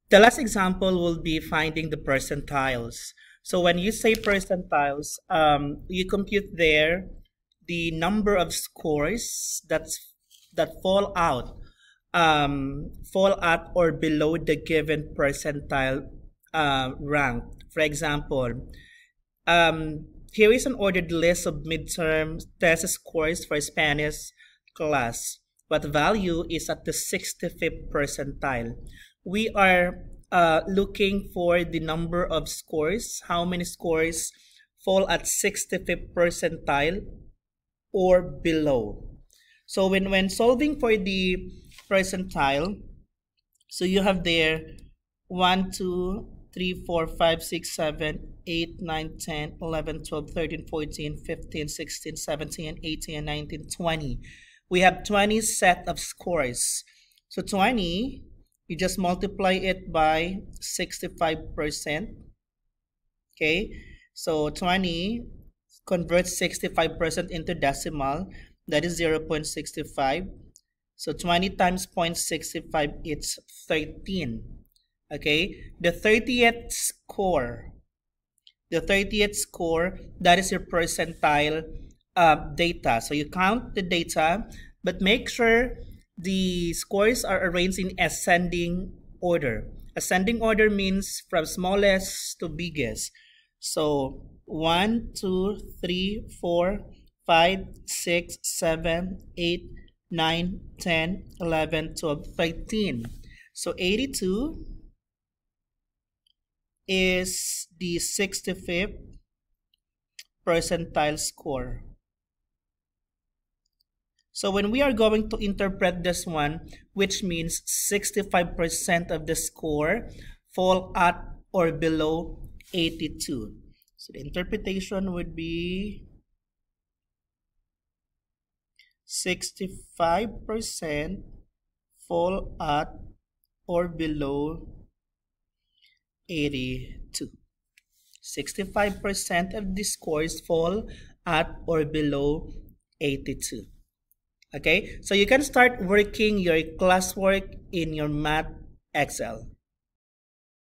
The last example will be finding the percentiles. So when you say percentiles, you compute there the number of scores that fall at or below the given percentile rank. For example, here is an ordered list of midterm test scores for Spanish class. What value is at the 65th percentile? We are looking for the number of scores. How many scores fall at 65th percentile or below? So when solving for the percentile, so you have there 1, 2, 3, 4, 5, 6, 7, 8, 9, 10, 11, 12, 13, 14, 15, 16, 17, 18, 19, 20. We have 20 set of scores. So 20, you just multiply it by 65%. Okay, so 20 converts 65% into decimal. That is 0.65. So 20 times 0.65, it's 13. Okay, the 30th score, that is your percentile data. So you count the data, but make sure the scores are arranged in ascending order. Ascending order means from smallest to biggest. So 1, 2, 3, 4, 5, 6, 7, 8, 9, 10, 11, 12, 13. So 82 is the 65th percentile score. So when we are going to interpret this one, which means 65% of the score fall at or below 82. So the interpretation would be 65% fall at or below 82. 65% of the scores fall at or below 82. Okay, so you can start working your classwork in your Math Excel.